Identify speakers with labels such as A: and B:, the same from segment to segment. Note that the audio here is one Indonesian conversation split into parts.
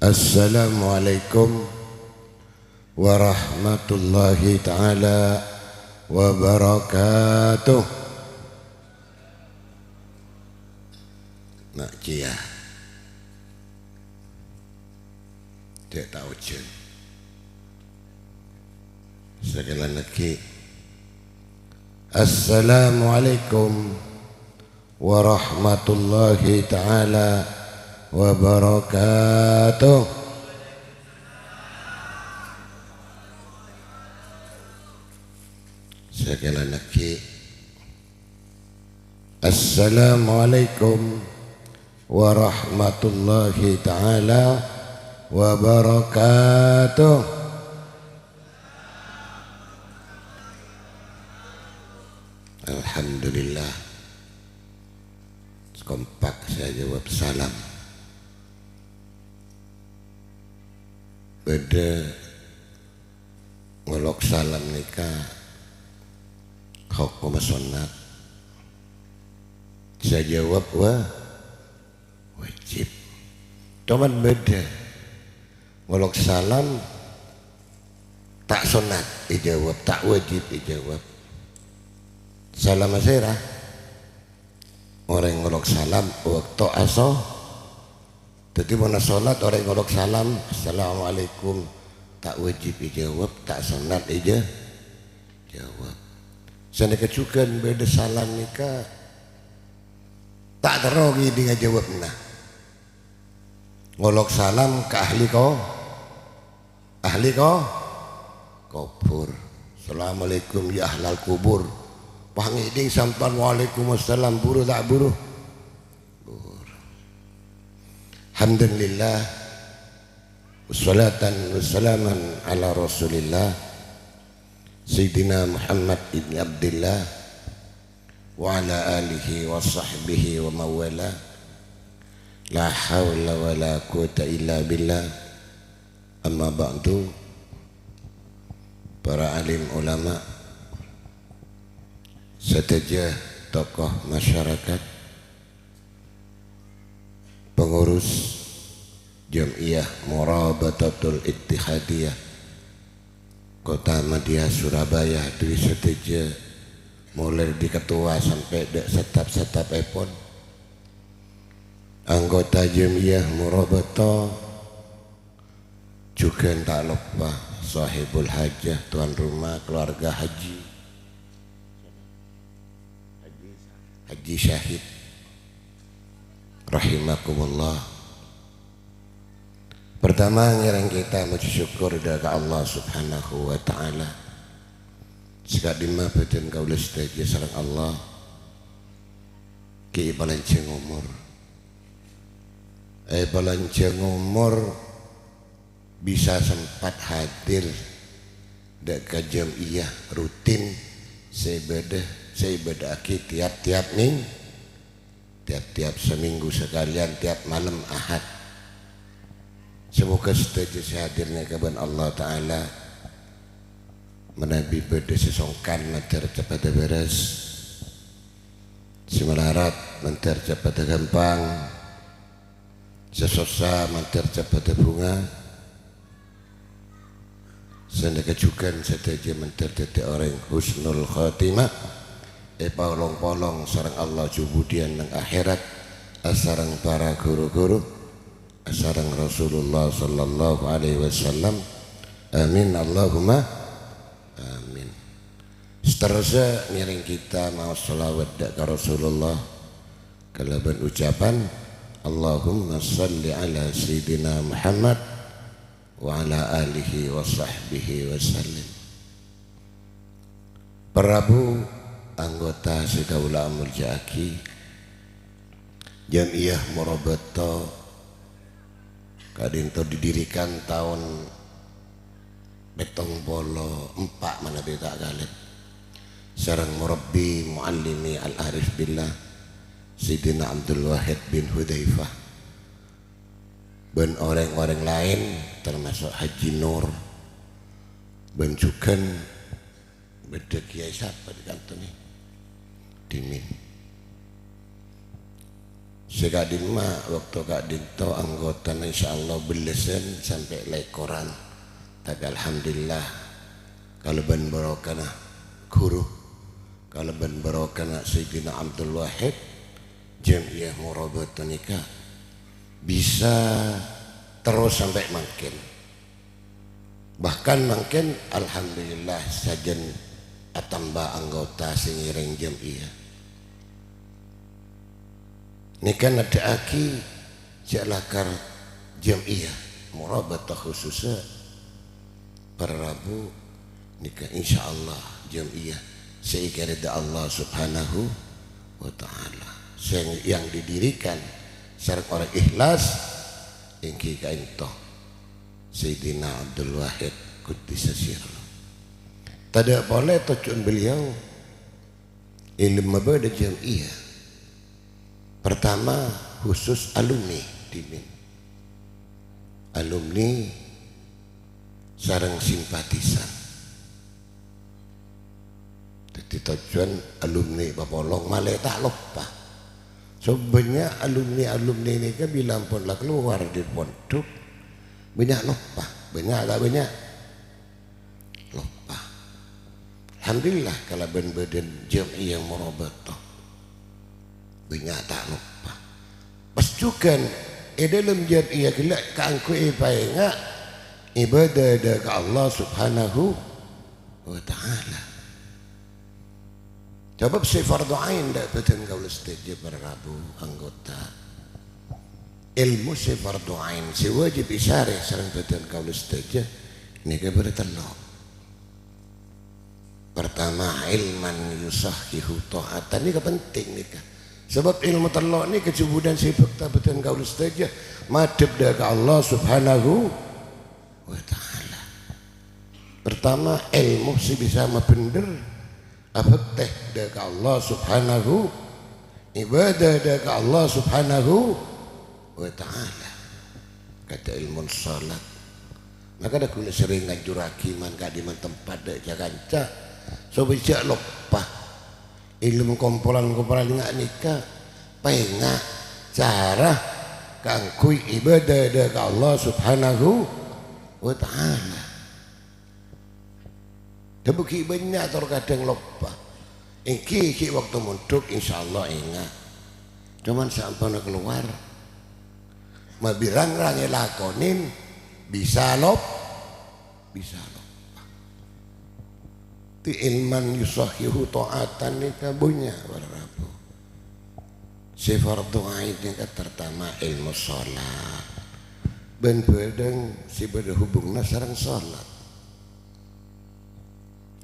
A: Assalamualaikum warahmatullahi ta'ala wabarakatuh. Nak cia dia tahu jen sekali lagi. Assalamualaikum warahmatullahi ta'ala wabarakatuh. Sekali lagi. Assalamualaikum warahmatullahi ta'ala wabarakatuh. Alhamdulillah, kompak saya jawab salam. Beda ngolok salam nikah hukum sunat. Saya jawab wajib. Cuman beda ngolok salam tak sunat dijawab, tak wajib dijawab. Salam asera orang ngolok salam waktu aso. Jadi mana sholat orang ngolok salam assalamualaikum tak wajib dijawab, tak sunat aja jawab. Saya kecukan beda salam nikah tak terogi dengan jawab nah. Ngolok salam ke ahli ko kubur. Assalamualaikum ya ahlal kubur. Pangiding sampan waalaikumsalam buru tak buru. Alhamdulillah wassalatan wassalaman ala rasulillah Sayyidina Muhammad ibn Abdillah wa ala alihi wa sahbihi wa mawala. La hawla wa la quwata illa billah. Amma ba'du. Para alim ulama, setajah tokoh masyarakat, pengurus Jam'iyah Murabatatul Ittihadiyah Kota Madya Surabaya dari setajah mulai di ketua sampai setap epon, anggota Jam'iyah Murabatah juga tak lupa sahibul hajah, tuan rumah keluarga haji Syahid rahimakumullah. Pertama ngerang kita muji syukur kepada Allah subhanahu wa ta'ala. Sekadima beten kaulah setajah sarang Allah ki balanceng umur balanceng umur bisa sempat hadir dekat jam'iyah rutin saya bedaki tiap-tiap seminggu sekalian, tiap malam Ahad. Semoga setuju hadirnya keban Allah Ta'ala menabi beda sesongkan mentar cepat beres, semelarat mentar cepat gampang, sesosa mentar cepat bunga. Sendekejukan setuju mentar jadi orang husnul khatimah. Polong-polong sarang Allah jubudian nang akhirat, asarang para guru-guru, asarang Rasulullah sallallahu alaihi wasallam. Amin Allahumma amin. Seterusnya ngiring kita mau sholawat ke Rasulullah kalaban ucapan Allahumma salli ala Sayyidina Muhammad wa ala alihi wa sahbihi wasallim. Prabu anggota Sedaula Murjaki Jam'iyah Murabatah kadinto didirikan tahun betong bolo 4 mana beta galib sarang murabbi muallimi al-arif billah Sayyidina Abdul Wahid bin Hudzaifah dan orang-orang lain termasuk Haji Nur bencukan beda kiai siapa di kantor ini Dimin Si Kak Din mah waktu Kak Din to anggota insyaallah belasan sampai lekoran. Tapi alhamdulillah kalau ban barokana guru, kalau ban barokana Sayyidina Abdul Wahid Jamiah Murabatun Nikah bisa terus sampai makin. Bahkan makin alhamdulillah sajen tambah anggota sing ngiring jamiah. Nikan ada aki jalakar jamiah Murabatah khususnya para Rabu nikah insyaallah jamiah seikirida Allah subhanahu wa ta'ala yang didirikan secara orang ikhlas ingki kaintoh Sayyidina Abdul Wahid Quddisa Sirruh. Tidak boleh tujuan beliau ilmu mabada jamiah. Pertama khusus alumni dimin. Alumni sarang simpatisan. Jadi tujuan alumni bapolong malah tak lupa. Sebenarnya alumni ini kan bilang pun lah keluar di pondok banyak lupa, banyak tak banyak lupa. Alhamdulillah kalau badan jamiah Murabatah banyak tak lupa. Pas juga dalam jamiah kelak kangku ibadah ibadah ke Allah subhanahu wa ta'ala. Coba si fardu ain dak betul kau setuju para Rabu anggota. Ilmu si fardu ain si wajib isyarah sareng betul kau setuju ini ke bertelok. Pertama ilman yusahihu ta'atan ini penting nih kan. Sebab ilmu telok ini kecubudan sifat betul kau setuju madhab dak Allah subhanahu wa ta'ala. Pertama ilmu si bisa mabender apa teh dari Allah subhanahu ibadah dari Allah subhanahu wa ta'ala. Kata ilmu salat maka ada kula sering ngajuraki man kak di man tempat dek jaganca so bijak lupa ilmu kompolan-kompolan ngak nikah pengak cara kangkui ibadah dari Allah subhanahu wa ta'ala. Tebuki banyak terkadang lupa. Iki waktu munduk insyaallah ingat. Cuman sampai keluar mabirang-rang lakonin bisa bisa lupa. Ti ilman yusahihu ta'atan ni kabunya para Rabu. Si fardu ain yang pertama ilmu salat. Ben bedeng si berhubungna sareng salat.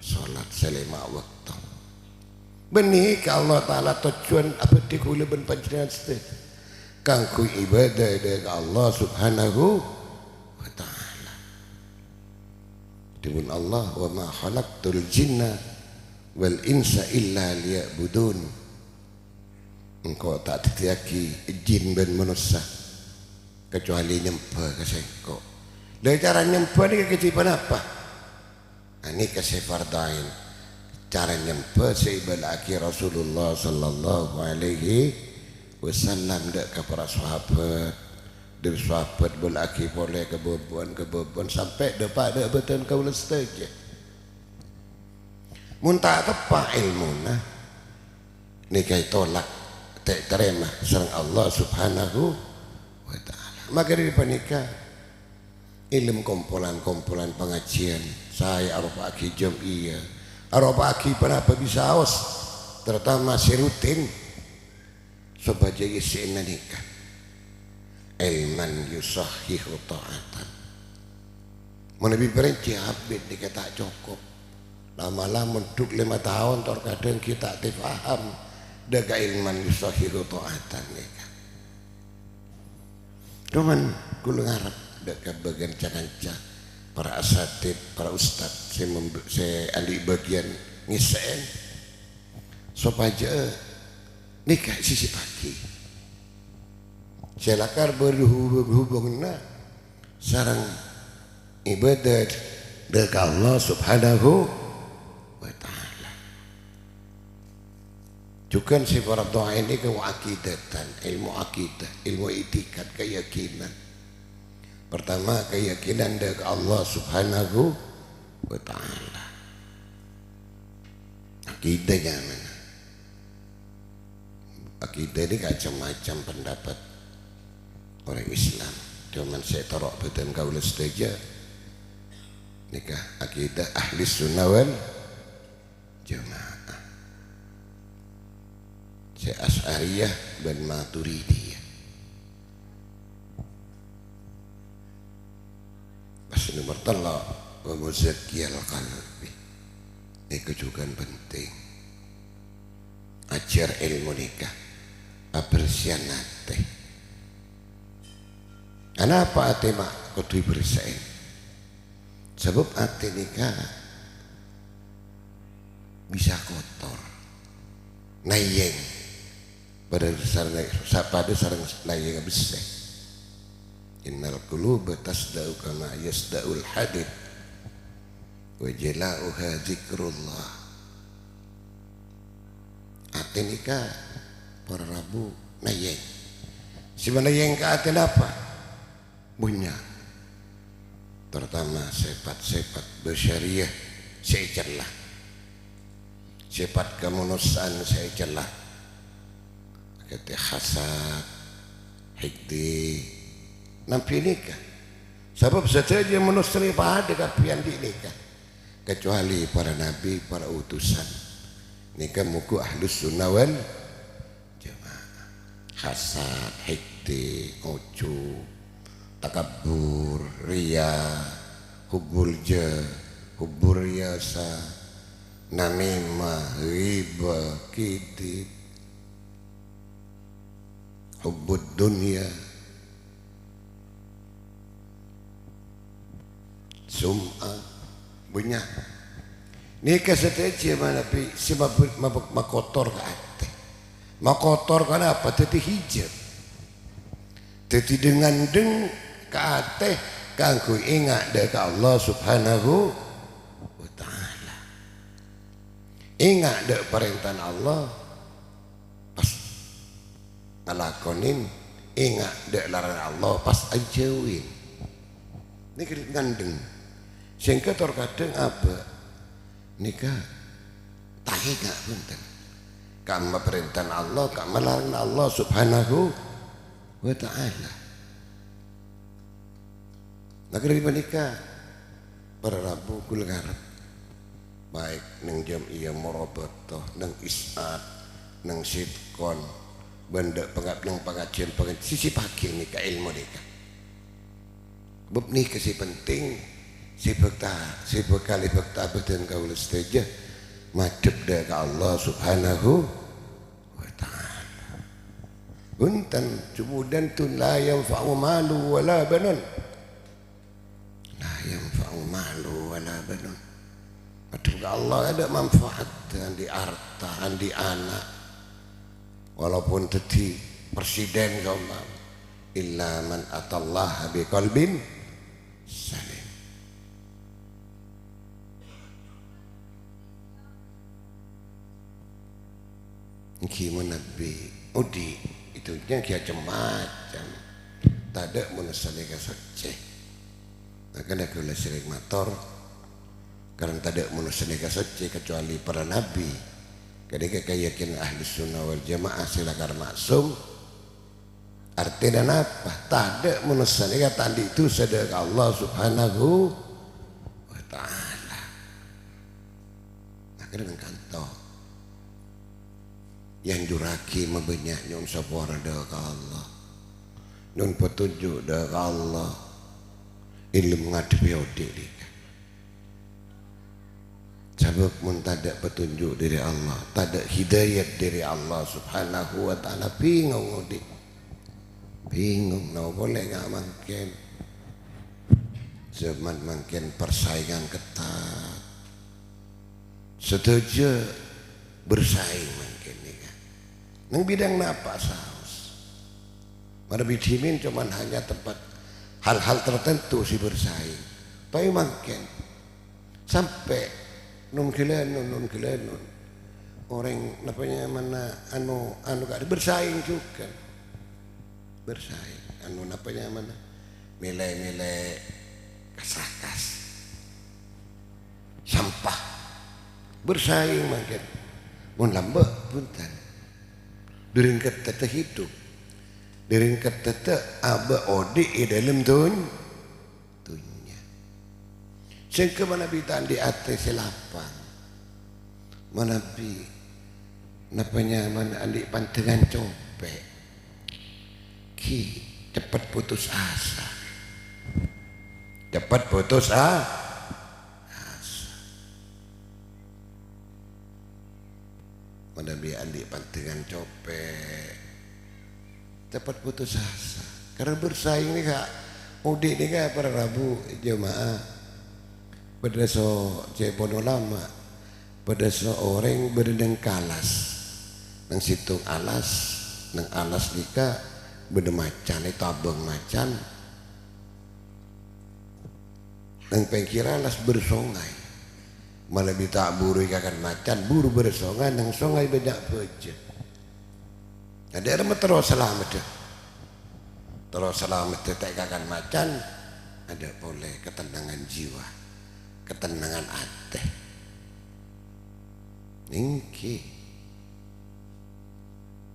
A: Salat selama waktu benih ke Allah Ta'ala tujuan apa dikula ben panjenengan sedih kangku ibadah dari Allah subhanahu wa ta'ala. Dibun Allah wa ma khalaqtul jinna wal insa illa liya'budun. Engkau tak titiaki jin dan manusia kecuali nyembah kesengkau. Dari cara nyembah ini kecipan apa? Ini kasih fardain cara nyembah seibalaki Rasulullah sallallahu alaihi wasallam dak ke para sahabat dari sahabat belaki boleh kebobohan sampai dapat dak betul kau lestege muntah tepa ilmuna nikai tolak tak terima sareng Allah subhanahu wa ta'ala. Maka dari panikah ilmu kompolan-kompolan pengajian saya aropa aki jamiah aropa aki kenapa bisa awas terutama si rutin sebagai isi nikah ilman yusahihu ta'atan mana lebih berinci habis dikata cukup lama-lama untuk 5 tahun terkadang kita tifaham daga ilman yusahihu ta'atan nikah cuman kula ngarep dekat bagian cananca para asatid, para ustad saya andi bagian ngisen supaya nikah sisi pagi saya lakar berhubung-hubungna sarang ibadah dari Allah subhanahu wa ta'ala. juga si fardu ain ini akidatan, ilmu akidah, ilmu itikad, keyakinan. Pertama keyakinan dari Allah Subhanahu wa taala. Akidahnya mana? Akidah ini macam-macam pendapat orang Islam. Cuman saya taruh betul kau saja. Nikah akidah ahli sunnah wal jamaah. Saya Asy'ariyah dan Maturidiyah. Pas nomor telok wa muzakkiyal qalbi. Ini juga penting. Ajar ilmu nikah. Abersian ate. Kenapa ate mak kudu bersaing? Sebab ate nikah bisa kotor, nayeng pada sarang nayeng besar. Innal quluba tasda'u kama yasda'ul hadid wa jala'uha zikrullah. Ate nikah para Rabu nayeng. Si nayeng ke ate apa? Punya. Pertama sifat-sifat bersyariah saya celah. Sifat kemanusiaan saya celah. Kata hasad, hikdi, nampi nikah. Sebab saja manusia pada kapian di nikah. Kecuali para nabi, para utusan. Nikah muku ahlus sunnah wal jamaah. Hasad, hikdi, ujub, takabur, riya, hubbul jah, hubbur riyasa, namimah, riba, kidib, hubbud dunya, sum'ah, banyak. Nikah setelah mana pi sebab makotor ke ate, makotor kenapa? Teti hijab, teti dengan deng ke ate kangku ingat dari Allah Subhanahu wa taala. Ingat dari perintah Allah pas ngalakonin, ingat dari larangan Allah pas ajauin. Ini ngandeng. Sehingga terkadang apa? Nikah tahi gak punten. Kama perintah Allah, kama larangan Allah Subhanahu wa ta'ala. Maka dari menikah para Rabu kula ngarep baik nang jam iya murabatoh, nang is'ad, nang sidkon, benda pengajian sisi pagi nikah ilmu nikah. Bab nikah si penting, si bekali bekta betul kau setuju madep dari Allah Subhanahu wa ta'ala. Untan kemudian tu la yanfa'u malu wala banun, la yanfa'u malu wala banun. Madep Allah ada manfaat di harta, di anak, walaupun tadi presiden kau illa man atallaha biqalbin salim. Gimana bi udi itu nya macam tak ada menusani kasoceh. Maka ada kula sering motor karena tak ada menusani kasoceh kecuali para nabi. Ketika keyakinan ahli sunnah wal jamaah silakan maksum. Artinya apa? Tak ada menusani tadi itu sedekah Allah Subhanahu wa ta'ala. Maka dengan kantong yang juraki membanyak nyon sapora dah ke Allah, nyon petunjuk dah ke Allah, ilmu ngadepi odik dia. Sebab mun tak ada petunjuk dari Allah, tak ada hidayat dari Allah Subhanahu wa ta'ala, bingung odik, bingung. No boleh nggak makin zaman makin persaingan ketat, setuju bersaing makin ni. Nang bidang napa saus marbidimin cuman hanya tempat hal-hal tertentu si bersaing. Tapi makin sampai nun kilenun orang namanya mana anu gak bersaing juga, bersaing anu namanya mana nilai-nilai kasakas sampah bersaing makin mun lambek punten diringket tete hidup diringket tete aba odi di dalam dunia sehingga mana bitan di atas lapang mana bi napanya mana andi pantengan copek ki cepat putus asa cepat putus asa mana bi andi pantengan copek cepat putus asa karena bersaing nih kak udi nih kak para Rabu jemaah pada so cepon ulama pada seorang berdeng kalas nang situng alas nang alas nika berde macan itu abang macan nang pengkira alas bersongai malah bita buru ikan macan buru bersongai nang songai banyak beja ada orang terus selamat tetek ikan macan ada boleh ketenangan jiwa ketenangan hati ningki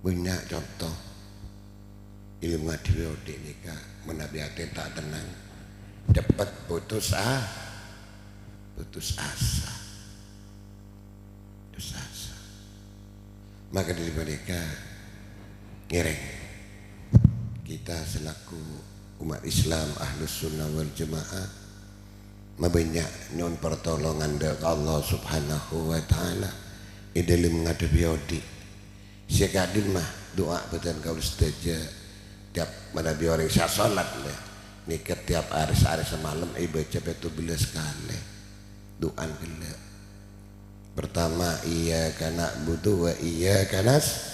A: banyak contoh ilmu adiwodi nika menabi hati tak tenang cepat putus asa maka dari mereka ngereng kita selaku umat Islam Ahlus Sunnah wal Jamaah mabanyak nyon pertolongan dari Allah Subhanahu wa taala dalam menghadapi odi sekadil mah doa betul kau setuju tiap menabi orang saya salat lah ni tiap hari semalam baca betul bila sekali doa gila pertama iya kana butuh wa iya kanas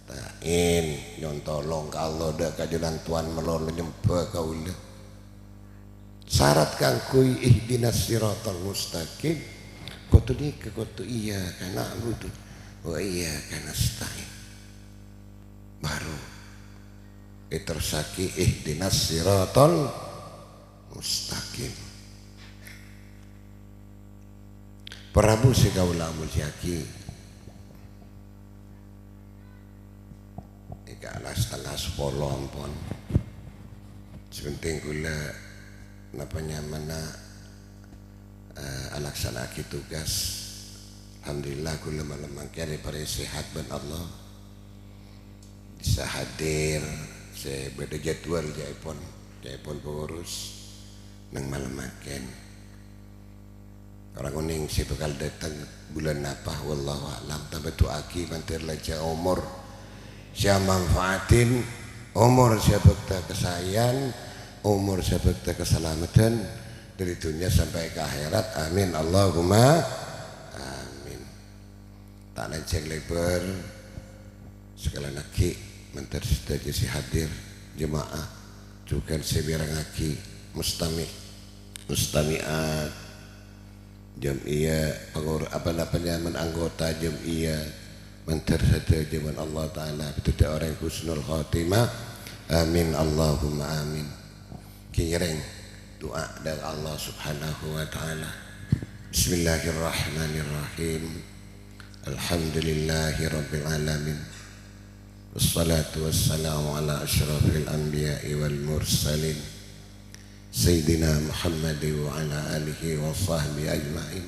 A: tain nyon tolong ke Allah dah kajalan Tuhan melon nyembah kau le syarat kang kui ihdinas siratal mustaqim kotu ni ke kotu iya kana butuh wa iya kanas tain baru itersaki ihdinas siratal mustaqim Prabu sekaula mulyaki ika alas tengah 10 ampun sepenting kula napanya mana alaksanaki tugas alhamdulillah kula malam mangkene pare sehat ben Allah bisa hadir saya beda jadwal jaipon pengurus nang malam makan orang kuning si bakal datang bulan apa wallahu alam tapi tu aki mantir laja umur sia manfaatin umur sia bekta kesayan umur sia bekta keselamatan dari dunia sampai ke akhirat amin Allahumma amin tak lanceng lebar sekalian aki mantir saja si hadir jemaah juga si birang aki mustami'at jam'iyah apa-apanya anggota jam'iyah mentar saja jaman Allah Ta'ala betul orang husnul khatimah amin Allahumma amin kireng doa dari Allah Subhanahu wa Ta'ala bismillahirrahmanirrahim alhamdulillahi rabbil alamin wassalatu wassalamu ala asyrafil anbiya'i wal mursalin Sayyidina Muhammad wa ala alihi wa sahbihi ajma'in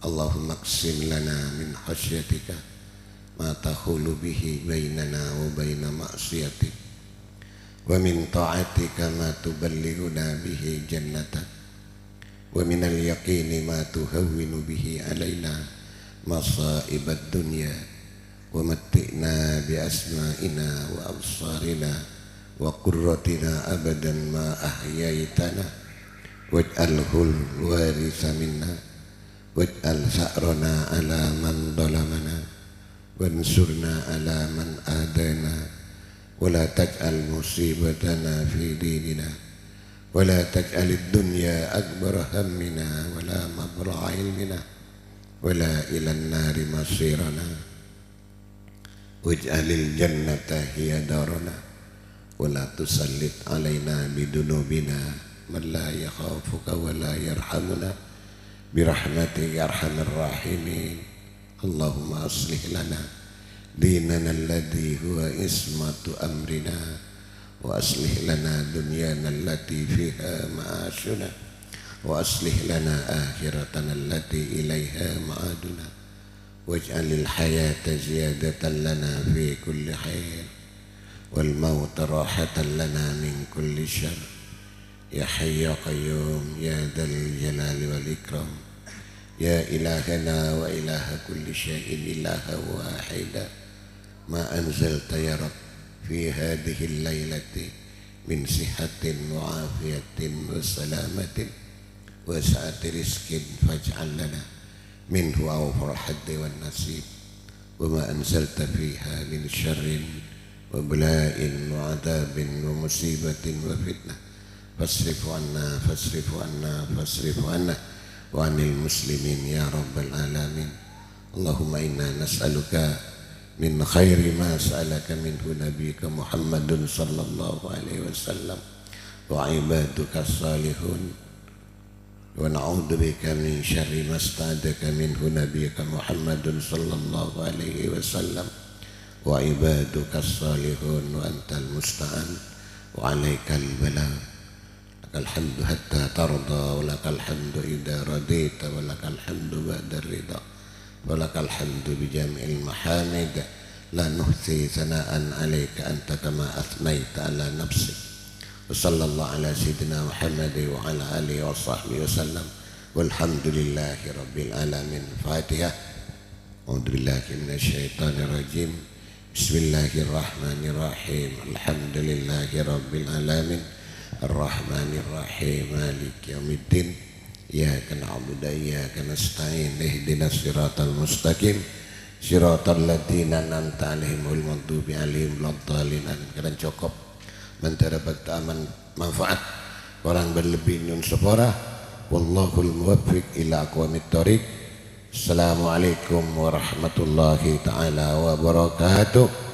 A: Allahumma qsim lana min khasyatika ma tahulu bihi bainana wa baina ma'siyatik wa min ta'atika ma tuballighuna bihi jannatak wa min al-yaqini ma tuhawwinu bihi alaina masa'ibad dunya wa matti'na bi asma'ina wa absarina wa qurratina abadan ma ahyaitana waj'alhul waritha minna waj'al sa'rana ala man zalamana wansurna ala man adana wa la taj'al musibatana fi dinina wa la taj'alid dunya akbar hammina wa la mablagha ilmina ولا إلى النار مصيرنا واجعل الجنة هي دارنا ولا تسلط علينا بذنوبنا من لا يخافك ولا يرحمنا برحمتك يا أرحم الراحمين. اللهم أصلح لنا ديننا الذي هو عصمة أمرنا وأصلح لنا دنيانا التي فيها معاشنا وأصلح لنا آخرتنا التي إليها معادنا واجعل الحياة زيادة لنا في كل خير والموت راحة لنا من كل شر يا حي يا قيوم يا ذا الجلال والإكرام يا إلهنا وإله كل شيء إله واحدا ما أنزلت يا رب في هذه الليلة من صحة وعافية وسلامة وسعة رزق فاجعل لنا منه أوفر الحد والنصيب وما أنزلت فيها من شر وبلاء وعذاب ومصيبة وفتنة فاصرف عنا فاصرف عنا فاصرف عنا وعن المسلمين يا رب العالمين. اللهم إنا نسألك من خير ما سألك منه نبيك محمد صلى الله عليه وسلم وعبادك الصالحون ونعوذ بك من شر ما استعاذك منه نبيك محمد صلى الله عليه وسلم وعبادك الصالحون وأنت المستعان وعليك البلاء. لك الحمد حتى ترضى ولك الحمد إذا رضيت ولك الحمد بعد الرضا ولك الحمد بجميع المحامد لا نحصي ثناء عليك أنت كما أثنيت على نفسك. وصلى الله على سيدنا محمد وعلى آله وصحبه وسلم والحمد لله رب العالمين. الفاتحة. أعوذ بالله من الشيطان الرجيم. بسم الله الرحمن الرحيم. الحمد لله رب العالمين الرحمن الرحيم مالك يوم الدين إياك نعبد وإياك نستعين اهدنا الصراط المستقيم صراط الذين أنعمت عليهم غير المغضوب عليهم ولا الضالين. Kalian cukup mendapat manfaat orang berlebih nyun sepora. Wallahul muwaffiq ila aqwamit thoriq. Assalamualaikum warahmatullahi taala wabarakatuh.